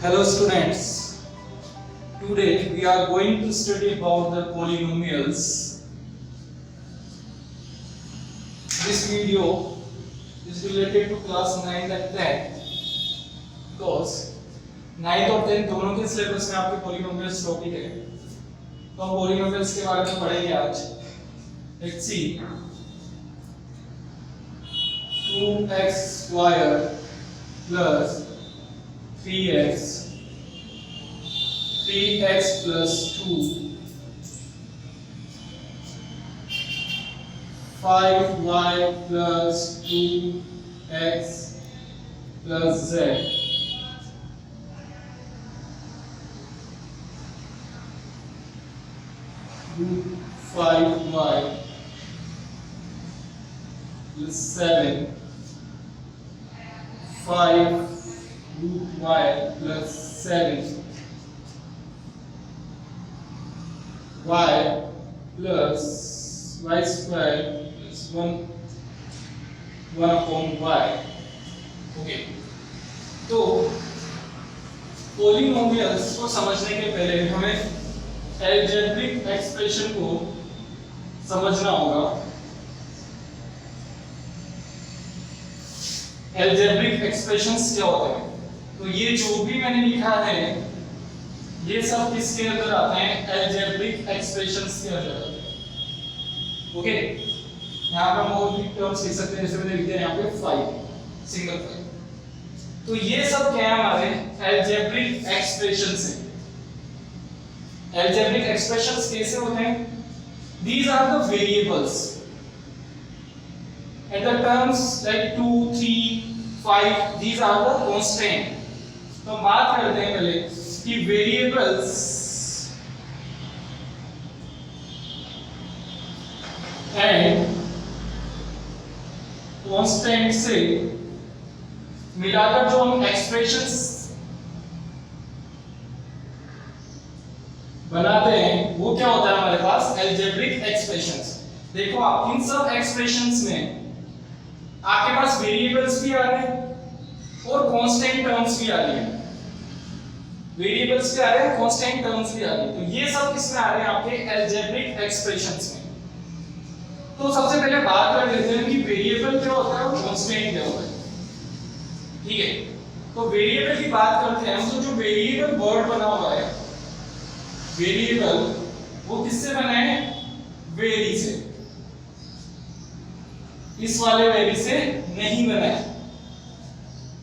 Hello students, today we are going to study about the polynomials. This video is related to class 9 and 10 because 9th और 10th दोनों के syllabus में आपके polynomials topic है, तो हम polynomials के बारे में पढ़ेंगे आज. Let's see. 2x square plus 3x plus 2 5y plus 2x plus z 5y plus 7 5 root y plus 7 y plus y square plus 1 upon y. Okay, तो पॉलिनोमियल्स को समझने के पहले हमें अलजेब्रिक एक्सप्रेशन को समझना होगा. अलजेब्रिक एक्सप्रेशंस क्या होते हैं? तो ये जो भी मैंने लिखा है ये सब किसके अंदर आते हैं? अलजेब्रिक एक्सप्रेशंस के अंदर. ओके, यहाँ पे हम और भी टर्म्स लिख सकते हैं, जैसे मैंने लिख दिया यहाँ पे 5 सिंगल 5. तो ये सब क्या है? हमारे अलजेब्रिक एक्सप्रेशंस हैं. अलजेब्रिक एक्सप्रेशंस कैसे होते हैं? These are the variables and the terms like 2, 3, 5, these are the constant. तो बात करते हैं पहले कि वेरिएबल्स एंड कांस्टेंट से मिलाकर जो हम एक्सप्रेशंस बनाते हैं वो क्या होता है हमारे पास? Algebraic expressions. देखो आप इन सब एक्सप्रेशंस में आपके पास वेरिएबल्स भी आ रहे हैं और कांस्टेंट टर्म्स भी आ रही हैं. वेरिएबल्स भी आ रहे हैं, कांस्टेंट टर्म्स भी आ रहे हैं. तो ये सब किसमें आ रहे हैं? आपके अलजेब्रिक एक्सप्रेशंस में. तो सबसे पहले बात कर लेते हैं कि वेरिएबल क्या होता है और कांस्टेंट क्या होता है. ठीक है, तो वेरिएबल की बात करते हैं हम. तो जो वेरिएबल वर्ड बना हुआ है, वेरिएबल वो किससे बना है? वेरी से. इस वाले वेरी से नहीं बना है.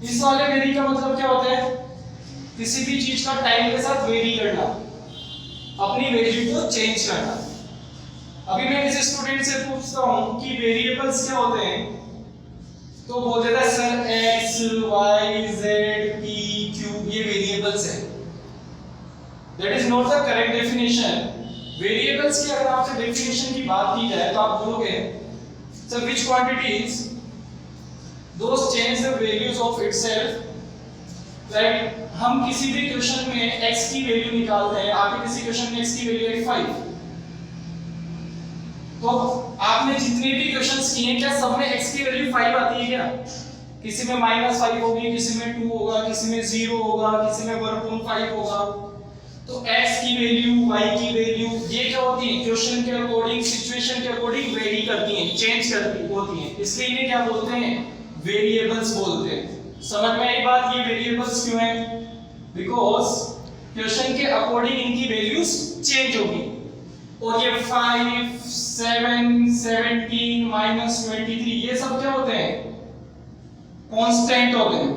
इस वाले वेरी का मतलब क्या होता है? किसी भी चीज का टाइम के साथ वेरी करना, अपनी वैल्यू को चेंज करना. अभी मैं किसी स्टूडेंट से पूछता हूं कि वेरिएबल्स क्या होते हैं, तो बोल देता है sir x, y, z, p, q ये वेरिएबल्स हैं. That is not the correct definition. Variables की अगर आपसे डेफिनेशन की बात की जाए तो आप बोलोगे sir which quantities those change the values of itself. Right, हम किसी भी क्वेश्चन में x की वैल्यू निकालते हैं. आपके किसी क्वेश्चन में x की वैल्यू है 5, तो आपने जितने भी क्वेश्चंस किए क्या सब में x की वैल्यू 5 आती है क्या? किसी में -5 होगी, किसी में 2 होगा, किसी में 0 होगा, किसी में 1/5 होगा. तो x की वैल्यू, y की वैल्यू ये क्या होती है? क्वेश्चन के अकॉर्डिंग, सिचुएशन के अकॉर्डिंग वेरी करती हैं, चेंज करती होती हैं. इसलिए इन्हें क्या बोलते हैं? वेरिएबल्स बोलते हैं. समझ में आई बात? ये वेरिएबल्स क्यों हैं? बिकॉज़ क्वेश्चन के अकॉर्डिंग इनकी वैल्यूज चेंज होगी. और ये 5, 7, 17, -23 ये सब क्या होते हैं? कांस्टेंट होते हैं.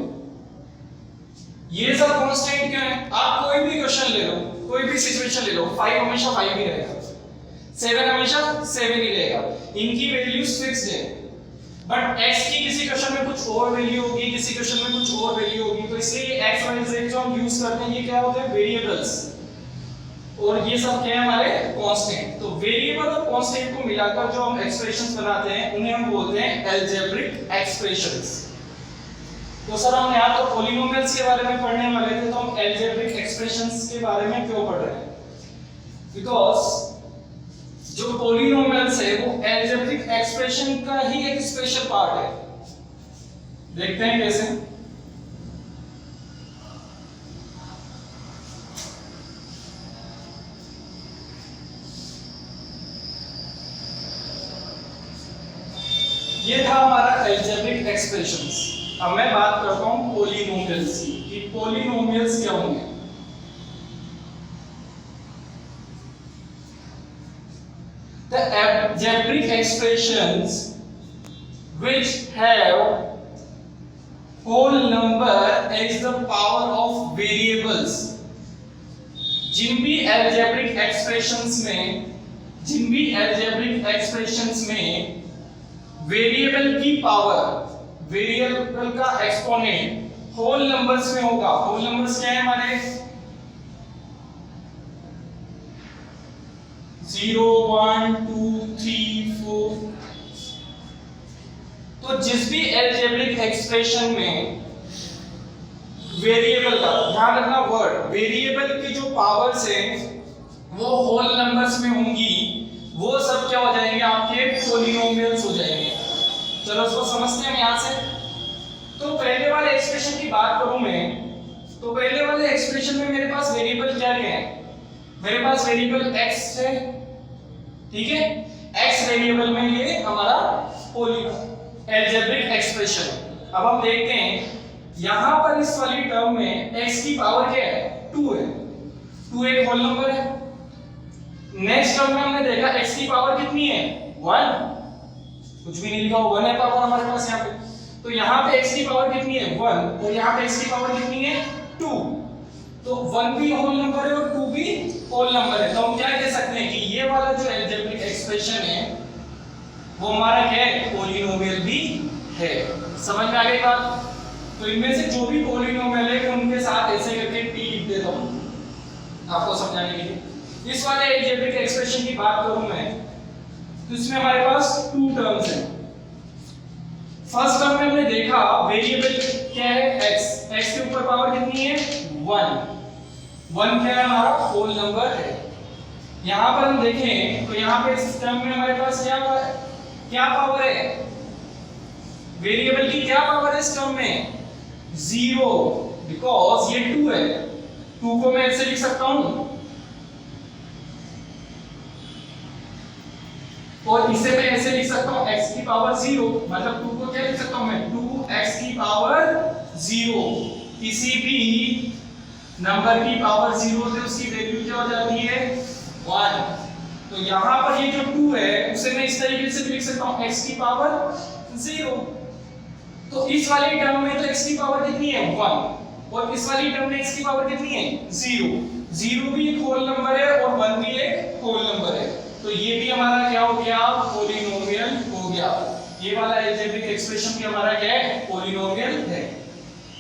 ये सब कांस्टेंट क्यों है? आप कोई भी क्वेश्चन ले लो, कोई भी सिचुएशन ले लो, 5 हमेशा 5 ही रहेगा, 7 हमेशा 7 ही रहेगा. इनकी वैल्यूज फिक्स्ड है. बट x की किसी क्वेश्चन में कुछ और वैल्यू होगी, किसी क्वेश्चन में कुछ और वैल्यू होगी. तो इसलिए x, y, z जो हम यूज करते हैं ये क्या होते हैं? वेरिएबल्स. और ये सब क्या है? हमारे कांस्टेंट. तो वेरिएबल और कांस्टेंट को मिलाकर जो हम एक्सप्रेशंस बनाते हैं उन्हें हम बोलते हैं अलजेब्रिक एक्सप्रेशंस. तो सर हम यहाँ तो पॉलिनोमियल्स के बारे में पढ़ने वाले थे, तो हम अलजेब्रिक एक्सप्रेशंस के बारे में क्यों पढ़ रहे हैं? बिकॉज जो पॉलिनोमियल्स है वो अलजेब्रिक एक्सप्रेशन का ही एक स्पेशल पार्ट है। देखते हैं कैसे। ये था हमारा अलजेब्रिक एक्सप्रेशंस। अब मैं बात करता हूँ पॉलिनोमियल्स की कि पॉलिनोमियल्स क्या होंगे। The algebraic expressions which have whole number as the power of variables, जिन भी algebraic expressions में वेरिएबल की पावर, वेरिएबल का एक्सपोनेंट होल नंबर्स में होगा। होल नंबर्स क्या है हमारे? 0 1 2 3 4। तो जिस भी अलजेब्रिक एक्सप्रेशन में वेरिएबल का, ध्यान रखना वर्ड, वेरिएबल की जो पावर्स है वो होल नंबर्स में होंगी, वो सब क्या हो जाएंगे? आपके पॉलिनोमियल्स हो जाएंगे। चलो उसको समझते हैं यहां से। तो पहले वाले एक्सप्रेशन की बात करूं मैं, तो पहले वाले एक्सप्रेशन में मेरे पास वेरिएबल क्या है? मेरे पास वेरिएबल x है, ठीक है। x वेरिएबल में ये हमारा अलजेब्रिक एक्सप्रेशन। अब हम देखते हैं यहां पर इस वाली टर्म में x की पावर क्या है? 2 है। 2 एक होल नंबर है। नेक्स्ट टर्म में हमने देखा x की पावर कितनी है? 1। कुछ भी नहीं लिखा, 1 है पावर हमारे पास यहाँ पे। तो यहाँ पे x की पावर कितनी है? 1। और यहाँ पे x की पावर कितनी है? 2। तो 1 भी होल नंबर है और 2 भी होल नंबर है। तो हम क्या कह सकते हैं कि ये वाला जो अलजेब्रिक एक्सप्रेशन है वो हमारा क्या है? पॉलिनोमियल भी है। समझ में आ गई बात? तो इनमें से जो भी पॉलिनोमियल है उनके साथ ऐसे करके p लिख देता हूँ आपको समझाने के लिए। इस वाले अलजेब्रिक एक्सप्रेशन की बात करूं मैं, तो इसमें हमारे पास 2 टर्म्स हैं। फर्स्ट टर्म में हमने देखा वेरिएबल क्या है? x। x के ऊपर पावर कितनी है? 1। 1 क्या है? हमारा होल नंबर है। यहां पर हम देखें तो यहां पे इस टर्म में हमारे पास क्या पावर है? वेरिएबल की क्या पावर है इस टर्म में? 0, बिकॉज ये 2 है। 2 को मैं ऐसे लिख सकता हूं, और इसे मैं ऐसे लिख सकता हूं x की पावर 0। मतलब 2 को क्या लिख सकता हूं मैं? 2x की पावर 0। किसी भी नंबर की पावर 0 से उसकी वैल्यू क्या हो जाती है? 1। तो यहां पर ये जो 2 है उसे मैं इस तरीके से लिख सकता हूं x की पावर 0। तो इस वाली टर्म में तो x की पावर कितनी है? 1। और इस वाली टर्म में x की पावर कितनी है? 0। 0 भी एक होल नंबर है और 1 भी एक होल नंबर है। तो ये भी हमारा क्या हो गया? पॉलिनोमियल हो गया। ये वाला अलजेब्रिक एक्सप्रेशन भी हमारा क्या है? पॉलिनोमियल है।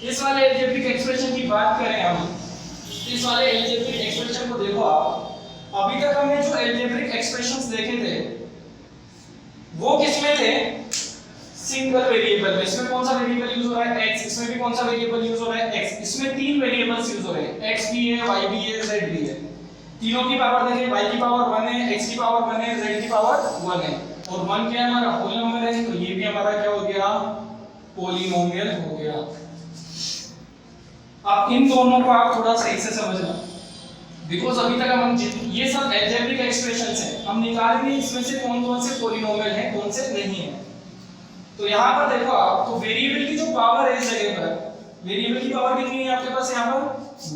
इस वाले अलजेब्रिक एक्सप्रेशन की बात करें हम, इस वाले अलजेब्रिक एक्सप्रेशन को देखो आप। अभी तक हमने जो अलजेब्रिक एक्सप्रेशंस देखे थे वो किसमें थे? सिंगल वेरिएबल में। इसमें कौन सा वेरिएबल यूज हो रहा है? x। इसमें भी कौन सा वेरिएबल यूज हो रहा है? x। इसमें 3 वेरिएबल्स यूज हो रहे हैं, x भी है, y भी है, z भी है। तीनों की पावर देखिए, y की पावर 1 है, x की पावर 1 है, z की पावर 1 है। और 1 क्या है? हमारा होल नंबर है। तो ये भी हमारा क्या हो गया? पॉलिनोमियल हो गया। अब इन दोनों को आप थोड़ा सही से समझना, बिकॉज़ अभी तक हम ये सब अलजेब्रिक एक्सप्रेशंस हैं, हम निकालेंगे इसमें से कौन-कौन से पॉलिनोमियल हैं, कौन से नहीं हैं। तो यहाँ पर देखो आप, तो वेरिएबल की जो पावर है इस जगह पर, वेरिएबल की पावर कितनी है आपके पास? यहाँ पर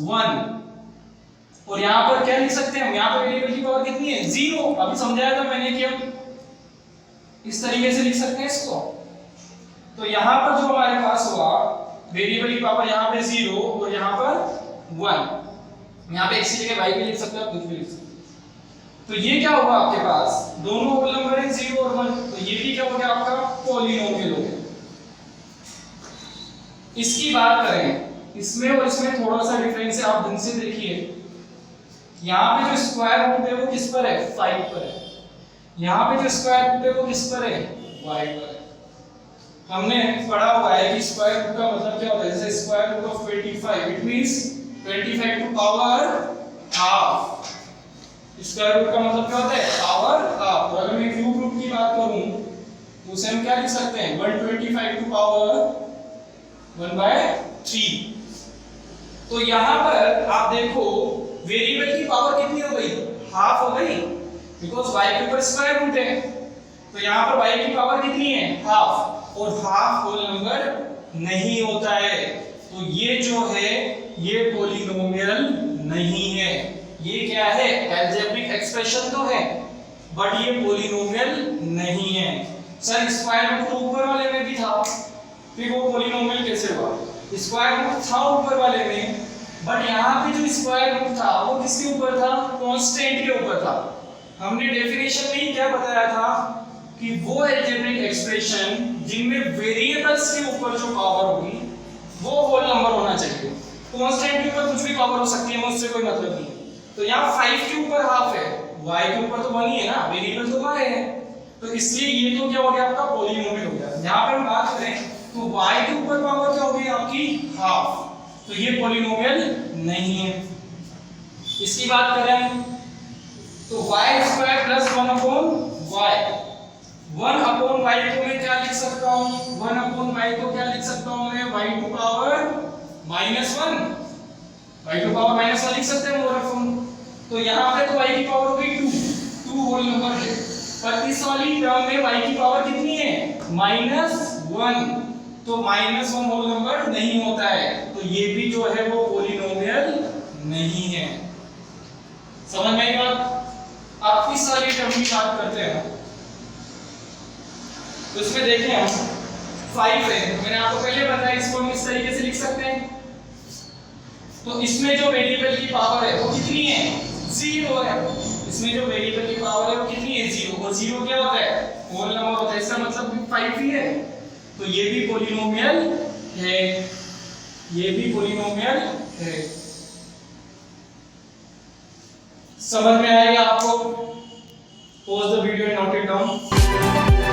1। और यहाँ पर क्या लिख सकते हैं हम? यहाँ पर वेरिएबल की पावर कितनी है? 0। अभी समझाया था मैंने कि हम इस तरीके से लिख सकते हैं इसको। तो यहाँ पर जो हमारे पास हुआ वेरिएबल की पावर यहाँ पे 0 और यहाँ पर 1। यहाँ पे x की जगह y भी लिख सकते हो, कुछ भी लिख सकते हो। तो ये क्या होगा आपके पास? दोनों होल नंबर है 0 और 1। तो ये भी क्या हो गया? आपका पॉलिनोमियल हो गया। इसकी बात करें, इसमें और इसमें थोड़ा सा डिफरेंस है, आप ढंग से देखिए। यहाँ पे जो स्क्वायर रूट है वो किस पर है? 5 पर है। यहाँ पे जो स्क्वायर रूट है वो किस पर है? y पर है। हमने पढ़ा हुआ है कि स्क्वायर रूट का मतलब क्या होता है? जैसे square root of 25, it means 25 to power half. Square root का मतलब क्या होता है? Power half. और अगर मैं क्यूब रूट की बात करूं तो उसे हम क्या लिख सकते हैं? 125 टू पावर 1/3। तो यहां पर आप देखो वेरिएबल की पावर कितनी हो गई? हाफ हो गई, बिकॉज़ y के ऊपर स्क्वायर रूट है। तो यहाँ पर y की पावर कितनी है, हाफ, और हाफ होल नंबर नहीं होता है, तो ये जो है ये पॉलिनोमियल नहीं है। ये क्या है, अलजेब्रिक एक्सप्रेशन तो है बट ये पॉलिनोमियल नहीं है। सर स्क्वायर रूट तो ऊपर वाले में भी था, फिर वो पॉलिनोमियल कैसे हुआ? स्क्वायर रूट था ऊपर वाले में, बट यहाँ पे जो स्क्वायर रूट था वो किसके ऊपर था, कांस्टेंट के ऊपर था। हमने डेफिनेशन में ही क्या बताया था कि वो अलजेब्रिक एक्सप्रेशन जिनमें वेरिएबल्स के ऊपर जो पावर होगी वो होल नंबर होना चाहिए। कांस्टेंट के ऊपर कुछ भी पावर हो सकती है, मुझसे कोई मतलब नहीं। तो यहाँ 5 के ऊपर हाफ है, y के ऊपर तो 1 ही है ना, वेरिएबल तो y है, तो इसलिए ये तो क्या हो गया आपका पॉलिनोमियल हो गया। यहाँ पर हम बात करें तो y के ऊपर पावर क्या होगी आपकी, हाफ, तो ये पॉलिनोमियल नहीं है। इसकी बात करें तो y² plus 1 upon y, 1 upon y को मैं क्या लिख सकता हूँ, 1 अपॉन y को क्या लिख सकता हूँ मैं, y to power -1, y to power -1 लिख सकते हैं मोर अपॉन। तो यहाँ पे तो y की पावर होगी 2 होल नंबर है, पर इस वाली टर्म में y की पावर कितनी है, -1, तो -1 होल नंबर नहीं होता है, तो ये भी जो है वो पॉलिनोमियल नहीं है। समझ में आई बात? आप इस वाली टर्म की बात करते हैं तो इसमें देखें हम 5 है, मैंने आपको पहले बताया इसको हम इस तरीके से लिख सकते हैं। तो इसमें जो वेरिएबल की पावर है वो कितनी है, 0 है। इसमें जो वेरिएबल की पावर है वो कितनी है, 0, और 0 क्या होता है, होल नंबर होता है, इसका मतलब 5 ही है, तो ये भी पॉलिनोमियल है, ये भी पॉलिनोमियल है। समझ में आएगा आपको? Pause the video and note it down.